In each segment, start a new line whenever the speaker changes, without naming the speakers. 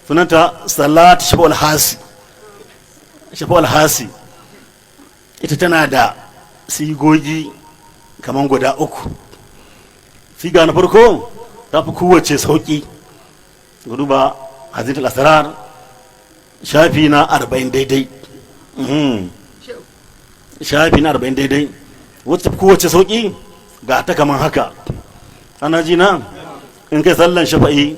sunanta salat shafa'ul hasi ita tana da sigogi kaman guda uku. Siga na farko ta fi kowace sauki, duba hazitul asrar shafi na 40 daidai, shafi na 40 daidai, wacce kowace sauki ga ta kaman haka. Ana ji na in kai sallan shafa'i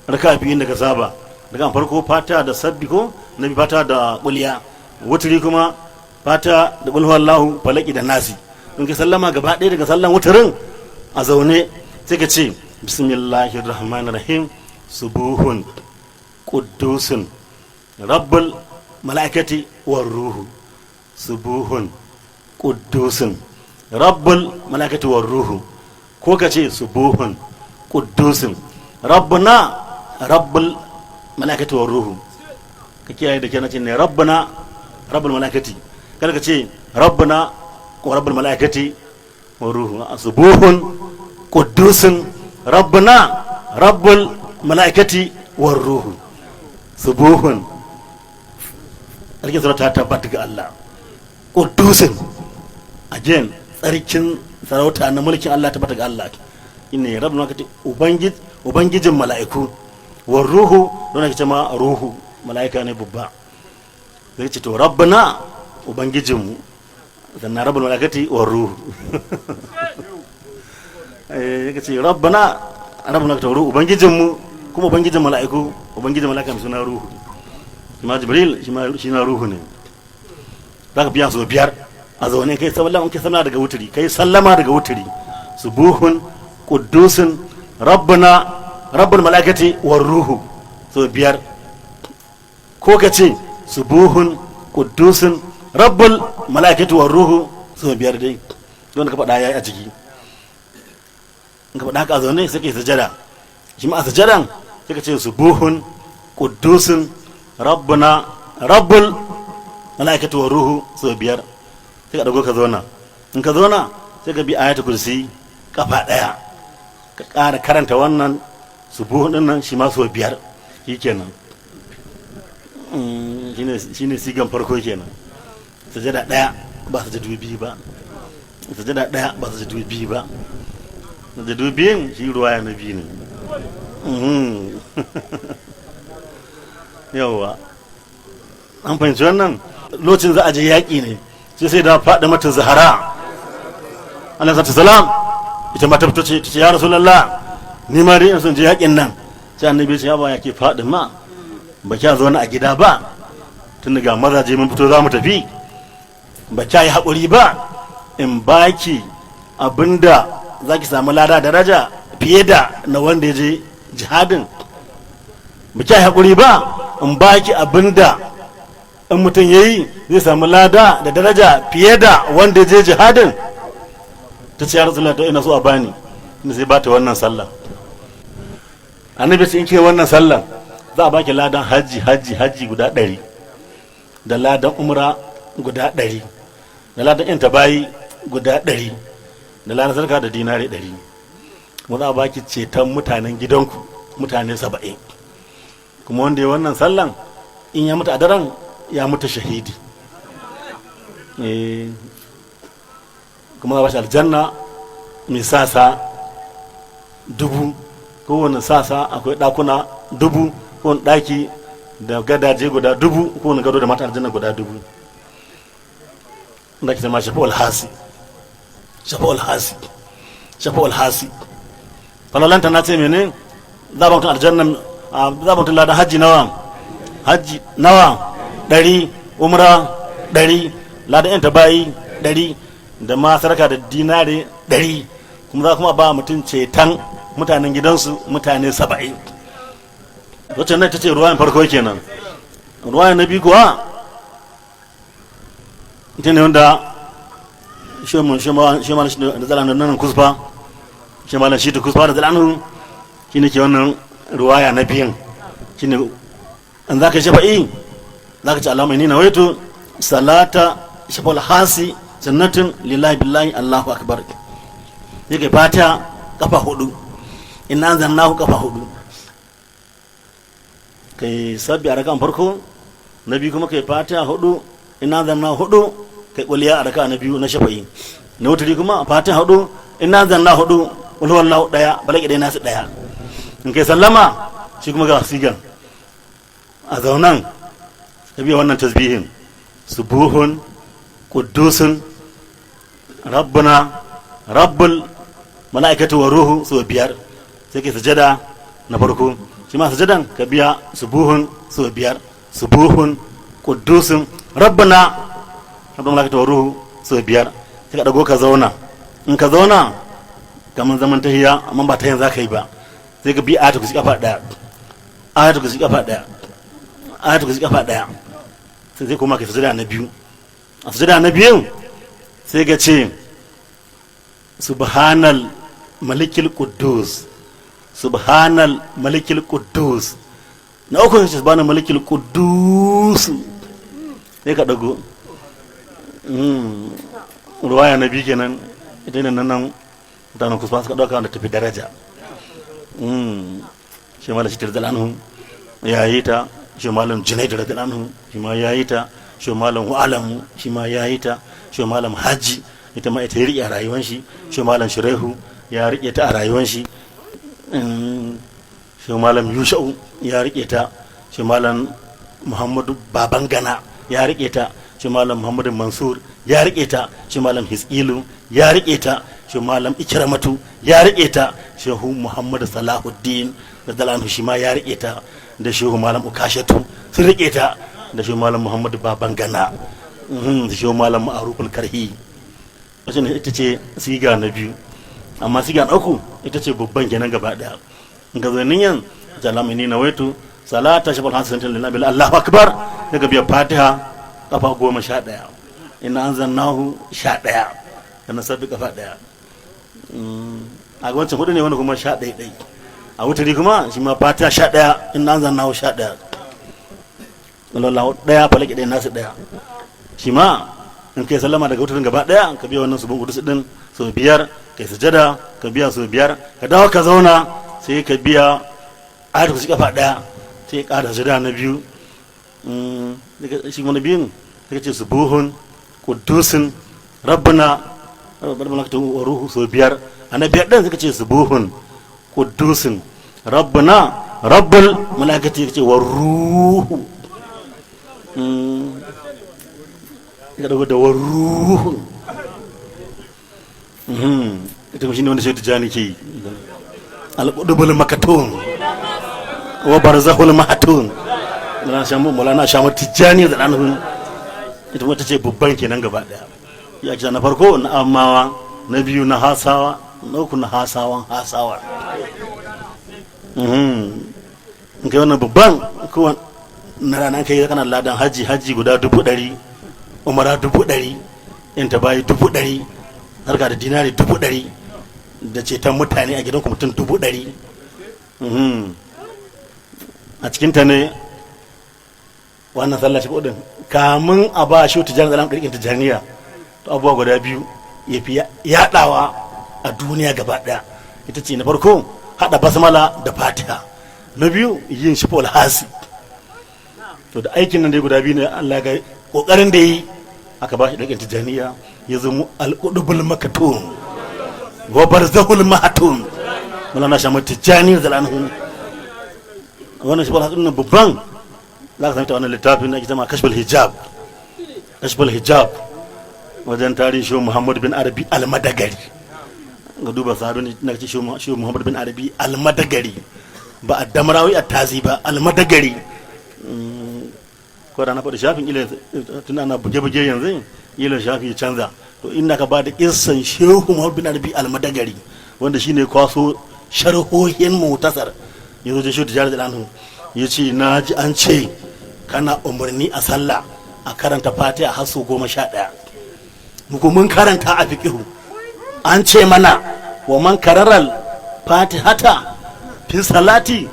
raka biyu da ka saba, daga farko fata da sabbi ko na bi fata da kuliya, wuturi kuma fata da kulhu Allahu falaki da nasi. In kai sallama gaba ɗaya daga sallan wuturin a zaune sai ka ce bismillahir rahmanir rahim subuhun quddusun rabbul malaikati war ruhu, subuhun quddusun rabbul malaikati war ruhu, ko ka ce subuhun quddusun rabbuna rabbul malaikati war ruhu. ka kiyaye da kenan ce ne rabbuna rabbul malaikati, kada ka ce rabbuna wa rabbul malaikati war ruhu. Subuhun quddusun rabbuna rabbul malaikati war ruhu. Subuhun sarkin sarauta ta tabbata ga Allah, quddusun again tsarkin sarauta na mulkin Allah ta tabbata ga Allah. Inne rabbul malaikati ubangijin mala'iku, war ruhu don ake ce ma ruhu mala'ika ne babba. Zai ce to rabbana ubangijinmu, sannan rabbul malaikati war ruhu. Yake ce rabbana rabbul malaikati war ruhu ubangijinmu kuma ubangijin mala'iku, ubangijin mala'ika mai suna ruhu. Shima Jibril shi na ruhu ne. Zaka biya su biyar a zaune kai sallama daga wuturi, kai sallama daga wuturi. Subuhun quddusun rabbana rabbul malaikati war ruhu so biyar, ko ka ce subuhun quddusun rabbul malaikati war ruhu so biyar dai, don ka faɗa yayi a ciki. In ka faɗa haka a zaune sai kai sujada, shi ma a sujadan sai ka ce subuhun quddusun rabbuna rabbul malaikati war ruhu so biyar, sai ka dago ka zauna. In ka zauna sai ka bi ayatul kursi kafa daya, ka ƙara karanta wannan subuhun din nan shi ma so biyar, shikenan. Shine sigan farko kenan. Sajada daya ba sajadu biyu ba, sajada daya ba sajadu biyu ba, sajadu biyun shi ruwaya na biyu ne. Yawwa an fahimci wannan. Lokacin za a je yaƙi ne, sai da faɗi mata Zahara alaihi salam, ita ma ta fito ce ya Rasulullah ni ma dai in son je yaƙin nan. Sai annabi ce ya ba yake faɗi ma ba kya zauna a gida ba, tun daga mazaje mun fito za mu tafi, ba kya yi haƙuri ba in baki abinda za ki samu lada daraja fiye da na wanda ya je jihadin. Ba kya yi haƙuri ba in baki abinda in mutum ya yi zai samu lada da daraja fiye da wanda ya je jihadin. Ta ce ya Rasulullah ina so a bani, inda sai ba ta wannan sallah. Annabi sai in ke wannan sallah za a baki ladan haji guda 100, da ladan umra guda 100, da ladan yanta bayi guda 100, da ladan sarka da dinari 100. Kuma za a baki ceton mutanen gidanku mutane 70. Kuma wanda ya wannan sallan in ya mutu a daren ya mutu shahidi. Kuma za a bashi aljanna mai sasa 1000, kowane sasa akwai ɗakuna 1000, kowane ɗaki da gadaje guda 1000, kowane gado da mata aljanna guda 1000. Da ke zama shafa'ul hasi. Falalanta na ce mene za ba mutum aljanna, za ba mutum ladan hajji nawa 100, umra 100, ladan yanta bayi 100, da ma sarka da dinari 100. Kuma za kuma ba mutum ceton mutanen gidansu mutane 70. Wacce nan ta ce ruwayan farko kenan. Ruwayan na biyu kuwa ita ne wanda shi ma shi da zalanin nan kusfa, shi ma shi ta kusfa da zalanin shi ne ke wannan ruwaya na biyun. Shi ne an za ka shafa'i za ka ci alamai ni na waito salata shafa'ul hasi sannatin lillahi billahi Allahu akbar. Sai kai fata kafa 4, ina zannahu kafa 4, kai sabbi a raka'an farko, na biyu kuma kai fatiha 4 ina zanna 4 kai kuliya a raka'a na biyu na shafa'i, na wuturi kuma fatiha 4 ina zanna 4 wal wallahu 1 balaki dai nasu 1. in kai sallama shi kuma ga sigan a zaunan ka biya wannan tasbihin subuhun quddusun rabbuna rabbul mala'ikatu wa ruhu so 5 sai kai sujada na farko, shi ma sujadan ka biya subuhun so 5 subuhun quddusun rabbuna rabbul mala'ikatu wa ruhu so 5 sai ka dago ka zauna. in ka zauna kaman zaman tahiyya amma ba tahiyan zaka yi ba, sai ka bi ayatu kursi kafa 1 ayatu kursi kafa 1 ayatu kursi kafa 1 sai kuma ka sujada na biyu. a sujada na biyu sai ka ce subhanal malikil quddus subhanal malikil quddus. na uku sai subhanal malikil quddus sai ka dago. ruwaya na biyu kenan ita ne nan mutanen kusa suka dauka wanda tafi daraja. shi malam shi tirzal anhu ya yi ta, shi malam junai da radal anhu shi ma ya yi ta, shi malam wa'alamu shi ma ya yi ta, shi malam haji ita ma ita ya riƙe a rayuwan shi, shi malam shirehu ya riƙe ta a rayuwan shi, shi malam yusha'u ya riƙe ta, shi malam muhammadu babangana ya riƙe ta, shi malam muhammadu mansur ya riƙe ta, shi malam hisqilu ya riƙe ta, shi malam ikramatu ya riƙe ta, shehu muhammadu salahuddin da dalanhu shi ma ya riƙe ta, da shehu malam ukashatu sun riƙe ta, da shehu malam muhammadu babangana, da shehu malam ma'aruful karhi. wacce ne ita ce siga na biyu. amma siga na uku ita ce babban kenan gaba daya. ga zanin yan jalamini na waitu salata shabal hasanatan lillahi Allahu akbar, daga biya fatiha kafa 11 inna anzalnahu 11 kana sabbi kafa 1. a wancan hudu ne wani kuma 11 a wutari kuma shi ma fatiha 11 inna anzalnahu 11 wallahu 1 falaki 1 nasu 1. shi ma in kai sallama daga wutarin gaba daya ka biya wannan subun kudus din so 5 kai sujada ka biya so 5 ka dawo ka zauna sai ka biya ayatu kursi kafa 1 sai ka da sujada na biyu. shi wani biyun sai ka ce subuhun quddusun rabbuna rabbul malakatu wa ruhu so 5. annabi dan sai ka ce subuhun quddusun rabbuna rabbul malakatu ka ce wa ruhu ya dago da waruhu. ita shi ne wanda shi tijani ke al-qudubul makatun wa barzahul mahatun mulana shamu tijani da dan ita wata ce babban kenan gaba daya. ya ce na farko na amawa, na biyu na hasawa, na uku na hasawan hasawa. in kai wannan babban ko na ranar kai kana ladan haji guda 100,000, umara 100,000, in ta bayi 100,000, harka da dinari 100,000, da ceton mutane a gidanku mutum 100,000. a cikinta ne wannan sallah shi kodin kamun a ba shi tijan zalam kirkin tijaniya to abubuwa guda biyu ya fi yadawa a duniya gaba daya. ita ce na farko hada basmala da fatiha, na biyu yin shi fol hasi. to da aikin nan dai guda biyu ne Allah ga kokarin da yi aka ba shi dakin tijaniya ya zama al-qudubul makatun wa barzahul mahatun mulana shamu tijani zalanhu. wannan shi fol hasin babban za ka sami ta wannan littafin da ake zama kashful hijab wajen tarihin shi Muhammad bin Arabi al-Madagari. ga duba sahabin na ce shi Muhammad bin Arabi al-Madagari ba a damarawi a tazi ba al-Madagari. ko da na faɗi shafin ila tun ana buge-buge yanzu ila shafi ya canza. to inda ka ba da kissan shehu Muhammad bin Arabi al-Madagari wanda shine kwaso sharhohin mutasar yazo da shi da anhu ya ce na ji an ce kana umarni a sallah a karanta fatiha har sau 11. muku mun karanta a fiqihu an ce mana wa man kararal fatihata fi salati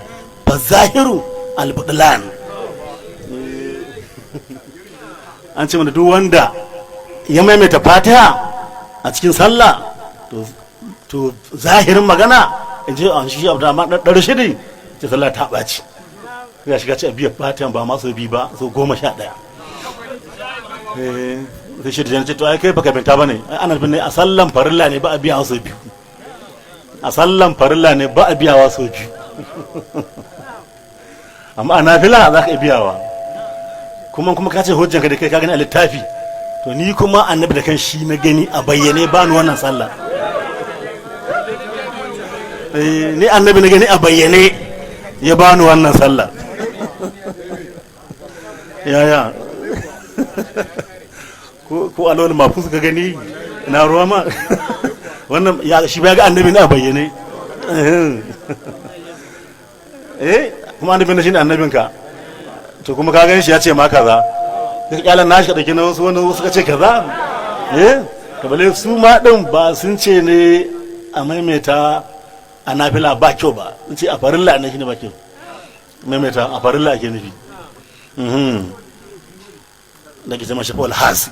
fa zahiru al-budlan. an ce mana duk wanda ya maimaita fatiha a cikin sallah to zahirin magana in ce an shi abu da ma ɗaɗɗar shiri ce sallah ta ɓaci. ya shiga ci a biya fatiha ba ma sau biyu ba sau 11 sai shi da jana ce to ai kai baka binta ba ne ana bin ne a sallan farilla ne ba a biya sau biyu a sallan farilla ne ba a biyawa sau biyu amma a nafila za ka iya biyawa kuma ka ce hujjanka da kai ka gani a littafi to ni kuma annabi da kan shi na gani a bayyane ba ni wannan sallah ni annabi na gani a bayyane ya ba ni wannan sallah yaya ko alwala mafu suka gani na ruwa ma wannan ya shi ba ga annabi na bayyane kuma annabi na shine annabinka to kuma ka gani shi ya ce ma kaza ka kyalan nashi ka dauki na wasu wanda suka ce kaza to bale su ma din ba sun ce ne a maimaita a nafila ba kyau ba sun ce a farilla ne shine ba kyau maimaita a farilla ake nufi da ke zama shafa alhasi